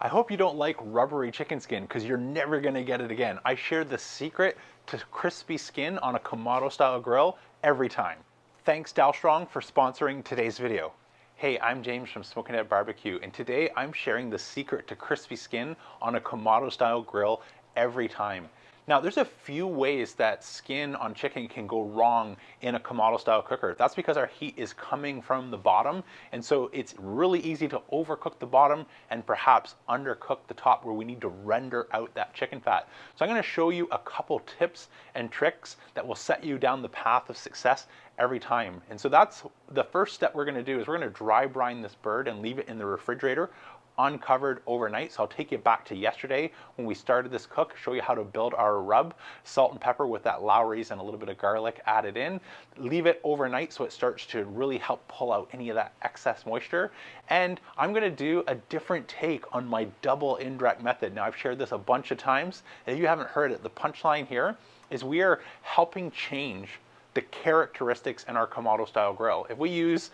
I hope you don't like rubbery chicken skin because you're never going to get it again. I share the secret to crispy skin on a Kamado style grill every time. Thanks Dalstrong for sponsoring today's video. Hey, I'm James from Smoking Head Barbecue, and today I'm sharing the secret to crispy skin on a Kamado style grill every time. Now, there's a few ways that skin on chicken can go wrong in a Kamado style cooker. That's because our heat is coming from the bottom, and so it's really easy to overcook the bottom and perhaps undercook the top where we need to render out that chicken fat. So I'm going to show you a couple tips and tricks that will set you down the path of success every time. And so that's the first step we're going to do. Is we're going to dry brine this bird and leave it in the refrigerator uncovered overnight. So I'll take you back to yesterday when we started this cook, show you how to build our rub, salt and pepper with that Lowry's and a little bit of garlic added in. Leave it overnight so it starts to really help pull out any of that excess moisture. And I'm going to do a different take on my double indirect method. Now, I've shared this a bunch of times, and if you haven't heard it, the punchline here is we are helping change the characteristics in our Kamado style grill. If we use,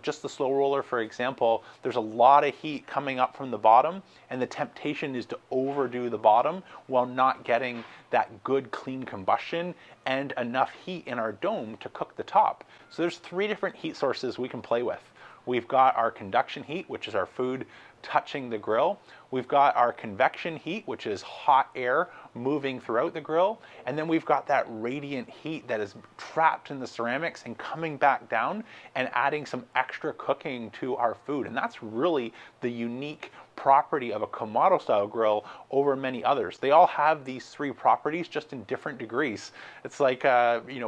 just the SloRoller, for example, there's a lot of heat coming up from the bottom, and the temptation is to overdo the bottom while not getting that good clean combustion and enough heat in our dome to cook the top. So there's three different heat sources we can play with. We've got our conduction heat, which is our food touching the grill. We've got our convection heat, which is hot air moving throughout the grill. And then we've got that radiant heat that is trapped in the ceramics and coming back down and adding some extra cooking to our food. And that's really the unique property of a Kamado style grill over many others. They all have these three properties just in different degrees. It's like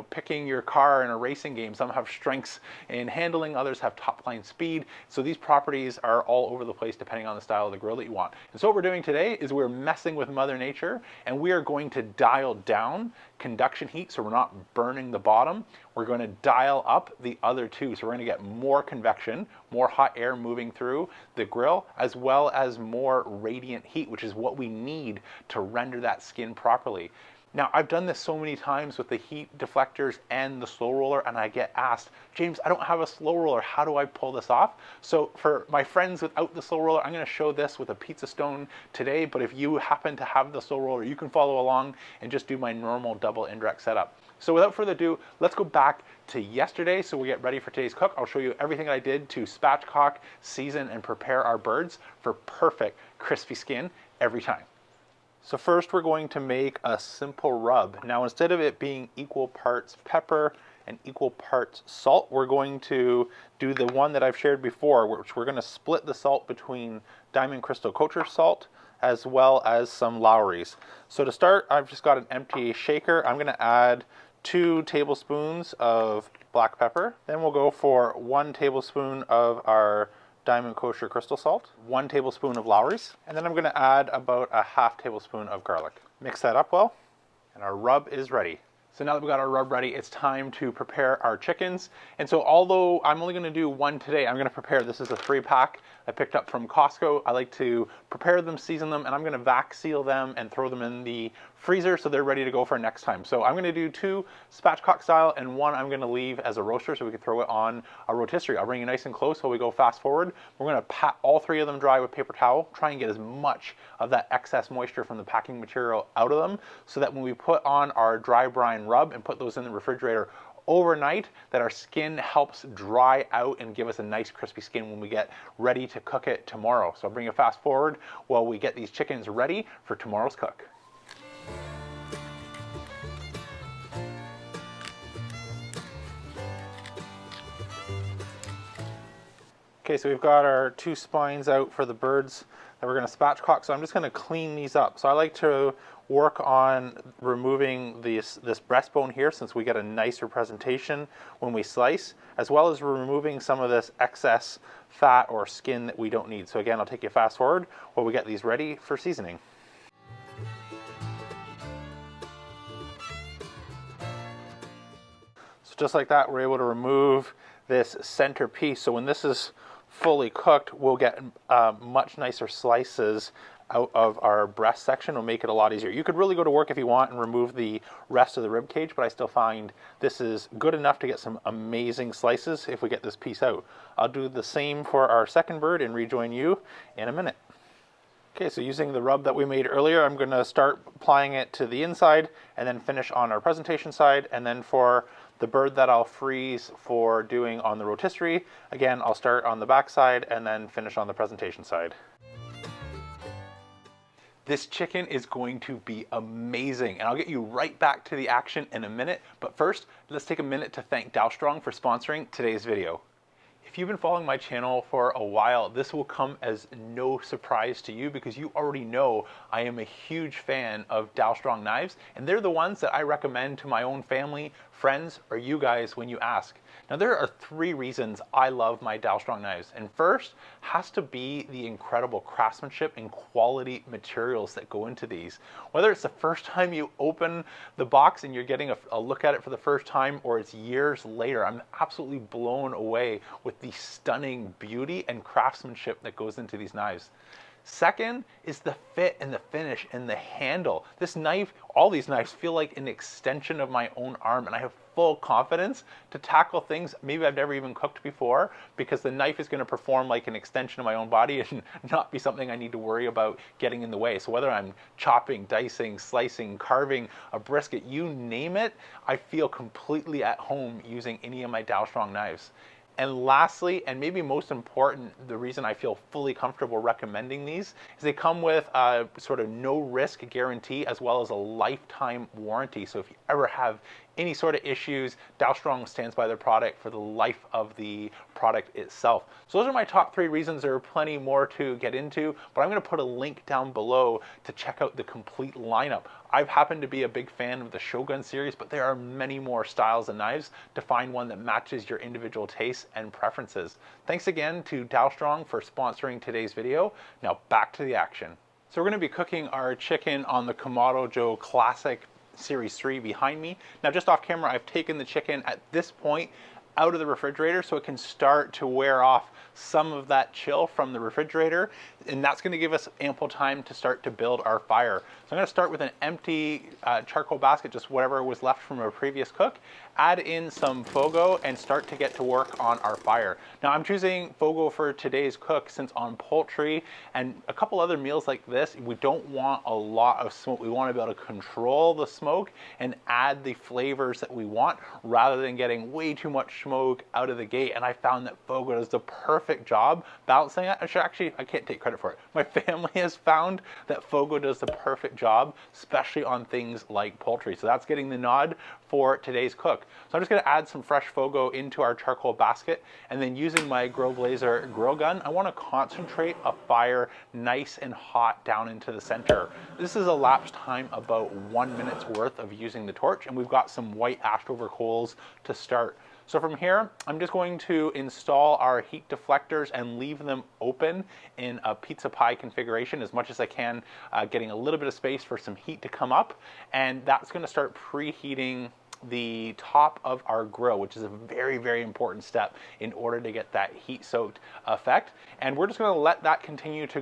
picking your car in a racing game. Some have strengths in handling, others have top line speed. So these properties are all over the place depending on the style of the grill that you want. And so what we're doing today is we're messing with Mother Nature, and we are going to dial down conduction heat so we're not burning the bottom. We're going to dial up the other two. So we're going to get more convection, more hot air moving through the grill, as well as more radiant heat, which is what we need to render that skin properly. Now, I've done this so many times with the heat deflectors and the SloRoller, and I get asked, James, I don't have a SloRoller. How do I pull this off? So for my friends without the SloRoller, I'm going to show this with a pizza stone today, but if you happen to have the SloRoller, you can follow along and just do my normal double indirect setup. So without further ado, let's go back to yesterday so we get ready for today's cook. I'll show you everything I did to spatchcock, season, and prepare our birds for perfect crispy skin every time. So first we're going to make a simple rub. Now, instead of it being equal parts pepper and equal parts salt, we're going to do the one that I've shared before, which we're going to split the salt between Diamond Crystal Kosher salt as well as some Lowry's. So to start, I've just got an empty shaker. I'm going to add 2 tablespoons of black pepper. Then we'll go for 1 tablespoon of our Diamond Kosher crystal salt, 1 tablespoon of Lowry's, and then I'm going to add about a half tablespoon of garlic. Mix that up well, and our rub is ready. So now that we got our rub ready, it's time to prepare our chickens. And so although I'm only going to do one today, I'm going to prepare, this is a 3-pack I picked up from Costco. I like to prepare them, season them, and I'm going to vac seal them and throw them in the freezer so they're ready to go for next time. So I'm going to do 2 spatchcock style and 1 I'm going to leave as a roaster so we can throw it on a rotisserie. I'll bring you nice and close while we go fast forward. We're going to pat all 3 of them dry with paper towel, try and get as much of that excess moisture from the packing material out of them so that when we put on our dry brine rub and put those in the refrigerator overnight, that our skin helps dry out and give us a nice crispy skin when we get ready to cook it tomorrow. So I'll bring you fast forward while we get these chickens ready for tomorrow's cook. Okay, so we've got our 2 spines out for the birds that we're going to spatchcock. So I'm just going to clean these up. So I like to work on removing this breastbone here since we get a nicer presentation when we slice, as well as removing some of this excess fat or skin that we don't need. So again, I'll take you fast forward while we get these ready for seasoning. So just like that, we're able to remove this center piece. So when this is fully cooked, we'll get much nicer slices out of our breast section. Will make it a lot easier. You could really go to work if you want and remove the rest of the rib cage, but I still find this is good enough to get some amazing slices if we get this piece out. I'll do the same for our second bird and rejoin you in a minute. Okay, so using the rub that we made earlier, I'm going to start applying it to the inside and then finish on our presentation side. And then for the bird that I'll freeze for doing on the rotisserie, again, I'll start on the back side and then finish on the presentation side. This chicken is going to be amazing, and I'll get you right back to the action in a minute. But first, let's take a minute to thank Dalstrong for sponsoring today's video. If you've been following my channel for a while, this will come as no surprise to you because you already know I am a huge fan of Dalstrong knives, and they're the ones that I recommend to my own family, friends, or you guys when you ask. Now, there are 3 reasons I love my Dalstrong knives, and first has to be the incredible craftsmanship and quality materials that go into these. Whether it's the first time you open the box and you're getting a look at it for the first time, or it's years later, I'm absolutely blown away with the stunning beauty and craftsmanship that goes into these knives. Second is the fit and the finish and the handle. This knife, all these knives feel like an extension of my own arm, and I have full confidence to tackle things maybe I've never even cooked before, because the knife is going to perform like an extension of my own body and not be something I need to worry about getting in the way. So whether I'm chopping, dicing, slicing, carving a brisket, you name it, I feel completely at home using any of my Dalstrong knives. And lastly, and maybe most important, the reason I feel fully comfortable recommending these is they come with a sort of no risk guarantee as well as a lifetime warranty. So if you ever have any sort of issues, Dalstrong stands by their product for the life of the product itself. So those are my top 3 reasons. There are plenty more to get into, but I'm going to put a link down below to check out the complete lineup. I've happened to be a big fan of the Shogun series, but there are many more styles and knives to find one that matches your individual tastes and preferences. Thanks again to Dalstrong for sponsoring today's video. Now back to the action. So we're going to be cooking our chicken on the Kamado Joe Classic Series 3 behind me. Now just off camera, I've taken the chicken at this point out of the refrigerator so it can start to wear off some of that chill from the refrigerator, and that's going to give us ample time to start to build our fire. So I'm going to start with an empty charcoal basket, just whatever was left from a previous cook, add in some Fogo and start to get to work on our fire. Now I'm choosing Fogo for today's cook since on poultry and a couple other meals like this, we don't want a lot of smoke. We want to be able to control the smoke and add the flavors that we want rather than getting way too much smoke out of the gate. And I found that Fogo does the perfect job balancing that. Actually, I can't take credit for it. My family has found that Fogo does the perfect job, especially on things like poultry. So that's getting the nod for today's cook. So I'm just going to add some fresh Fogo into our charcoal basket, and then using my Grill Blazer grill gun, I want to concentrate a fire nice and hot down into the center. This is elapsed time about 1 minute's worth of using the torch, and we've got some white ashed over coals to start. So from here, I'm just going to install our heat deflectors and leave them open in a pizza pie configuration as much as I can, getting a little bit of space for some heat to come up, and that's going to start preheating the top of our grill, which is a very, very important step in order to get that heat soaked effect. And we're just going to let that continue to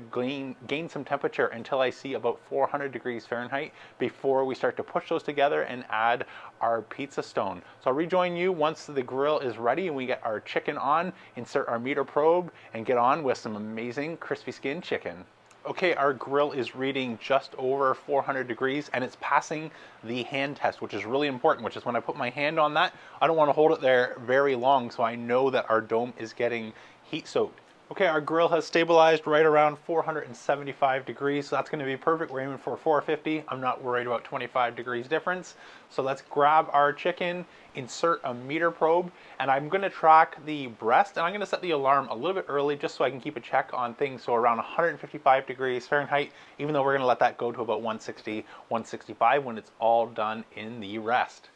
gain some temperature until I see about 400 degrees Fahrenheit before we start to push those together and add our pizza stone. So I'll rejoin you once the grill is ready and we get our chicken on, insert our meter probe, and get on with some amazing crispy skin chicken. Okay, our grill is reading just over 400 degrees and it's passing the hand test, which is really important, which is when I put my hand on that, I don't want to hold it there very long so I know that our dome is getting heat soaked. Okay, our grill has stabilized right around 475 degrees, so that's going to be perfect. We're aiming for 450. I'm not worried about 25 degrees difference. So let's grab our chicken, insert a meter probe, and I'm going to track the breast, and I'm going to set the alarm a little bit early just so I can keep a check on things. So around 155 degrees Fahrenheit, even though we're going to let that go to about 160, 165 when it's all done in the rest.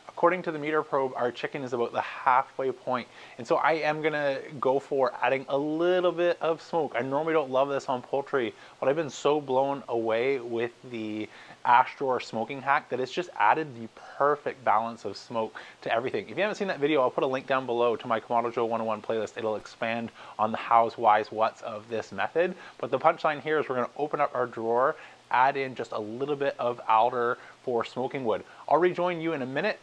According to the meter probe, our chicken is about the halfway point. And so I am gonna go for adding a little bit of smoke. I normally don't love this on poultry, but I've been so blown away with the ash drawer smoking hack that it's just added the perfect balance of smoke to everything. If you haven't seen that video, I'll put a link down below to my Kamado Joe 101 playlist. It'll expand on the hows, whys, whats of this method. But the punchline here is we're gonna open up our drawer, add in just a little bit of alder for smoking wood. I'll rejoin you in a minute.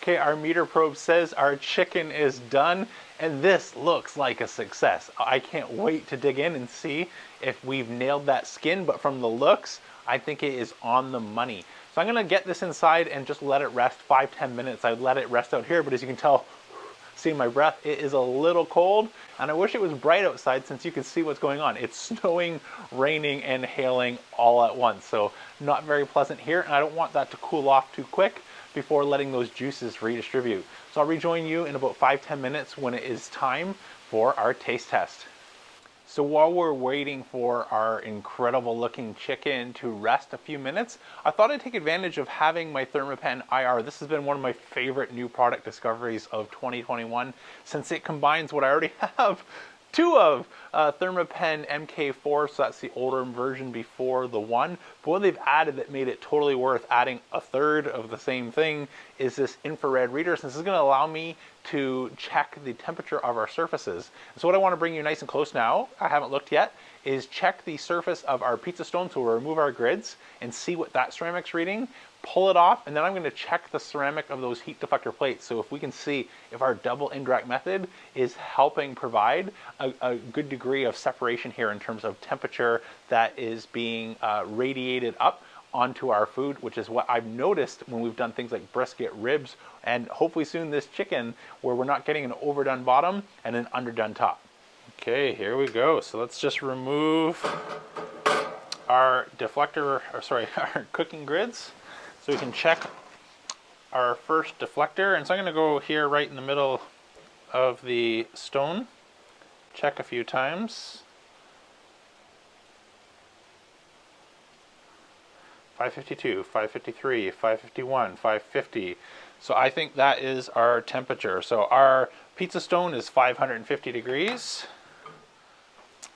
Okay, our meter probe says our chicken is done, and this looks like a success. I can't wait to dig in and see if we've nailed that skin, but from the looks, I think it is on the money. So I'm gonna get this inside and just let it rest 5-10 minutes. I'd let it rest out here, but as you can tell, seeing my breath, it is a little cold, and I wish it was bright outside since you can see what's going on. It's snowing, raining, and hailing all at once, so not very pleasant here, and I don't want that to cool off too quick before letting those juices redistribute. So I'll rejoin you in about 5-10 minutes when it is time for our taste test. So while we're waiting for our incredible looking chicken to rest a few minutes, I thought I'd take advantage of having my Thermapen IR. This has been one of my favorite new product discoveries of 2021 since it combines what I already have two of, Thermapen MK4, so that's the older version before the one. But what they've added that made it totally worth adding a third of the same thing is this infrared reader. So this is going to allow me to check the temperature of our surfaces. And so what I want to bring you nice and close now, I haven't looked yet, is check the surface of our pizza stone. So we'll remove our grids and see what that ceramic's reading, pull it off, and then I'm going to check the ceramic of those heat deflector plates. So if we can see if our double indirect method is helping provide a good degree of separation here in terms of temperature that is being radiated up onto our food, which is what I've noticed when we've done things like brisket, ribs, and hopefully soon this chicken, where we're not getting an overdone bottom and an underdone top. Okay, here we go. So let's just remove our deflector, or sorry, our cooking grids, so we can check our first deflector. And so I'm going to go here right in the middle of the stone, check a few times. 552, 553, 551, 550. So I think that is our temperature. So our pizza stone is 550 degrees.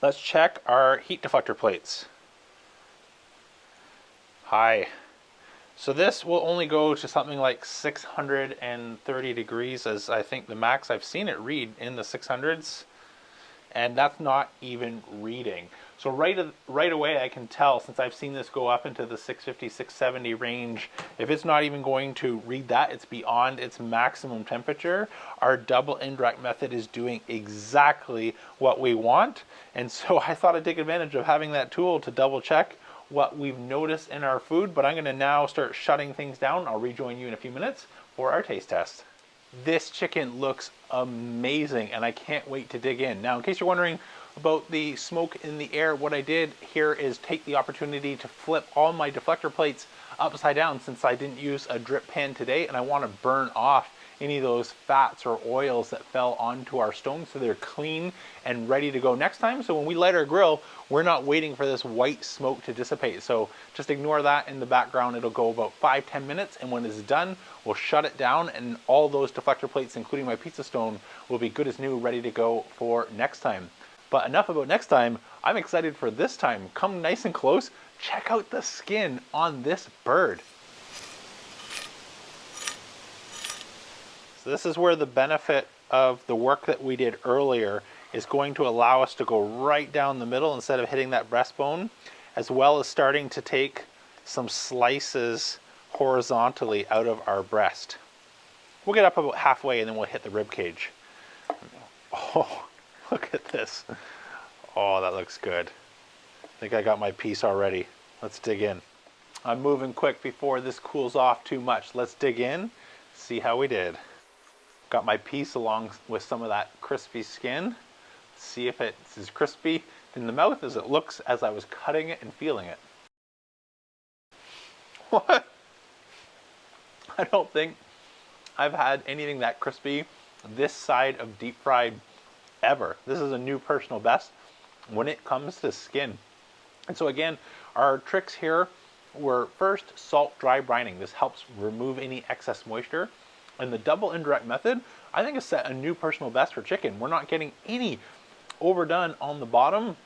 Let's check our heat deflector plates. High. So this will only go to something like 630 degrees as I think the max. I've seen it read in the 600s, and that's not even reading. So right away I can tell, since I've seen this go up into the 650, 670 range, if it's not even going to read that, it's beyond its maximum temperature. Our double indirect method is doing exactly what we want. And so I thought I'd take advantage of having that tool to double check what we've noticed in our food. But I'm going to now start shutting things down. I'll rejoin you in a few minutes for our taste test. This chicken looks amazing, and I can't wait to dig in. Now, in case you're wondering about the smoke in the air, what I did here is take the opportunity to flip all my deflector plates upside down since I didn't use a drip pan today, and I want to burn off any of those fats or oils that fell onto our stone so they're clean and ready to go next time. So when we light our grill, we're not waiting for this white smoke to dissipate. So just ignore that in the background. It'll go about 5-10 minutes, and when it's done, we'll shut it down, and all those deflector plates, including my pizza stone, will be good as new, ready to go for next time. But enough about next time. I'm excited for this time. Come nice and close. Check out the skin on this bird. So this is where the benefit of the work that we did earlier is going to allow us to go right down the middle instead of hitting that breastbone, as well as starting to take some slices horizontally out of our breast. We'll get up about halfway and then we'll hit the rib cage. Oh, look at this. Oh, that looks good. I think I got my piece already. Let's dig in. I'm moving quick before this cools off too much. Let's dig in, see how we did. Got my piece along with some of that crispy skin. See if it's as crispy in the mouth as it looks as I was cutting it and feeling it. What? I don't think I've had anything that crispy this side of deep fried ever. This is a new personal best when it comes to skin. And so again, our tricks here were first salt dry brining. This helps remove any excess moisture. And the double indirect method, I think, has set a new personal best for chicken. We're not getting any overdone on the bottom,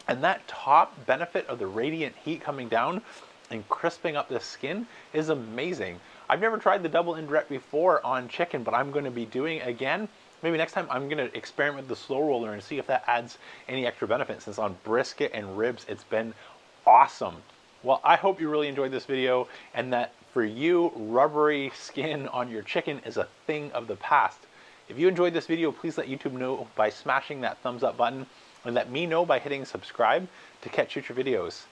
and that top benefit of the radiant heat coming down and crisping up the skin is amazing. I've never tried the double indirect before on chicken, but I'm going to be doing it again. Maybe next time I'm going to experiment with the SloRoller and see if that adds any extra benefit, since on brisket and ribs it's been awesome. Well, I hope you really enjoyed this video and that For you, rubbery skin on your chicken is a thing of the past. If you enjoyed this video, please let YouTube know by smashing that thumbs up button, and let me know by hitting subscribe to catch future videos.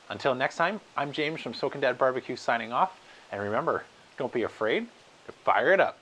Until next time, I'm James from Soakin' Dad Barbecue signing off, and remember, don't be afraid to fire it up.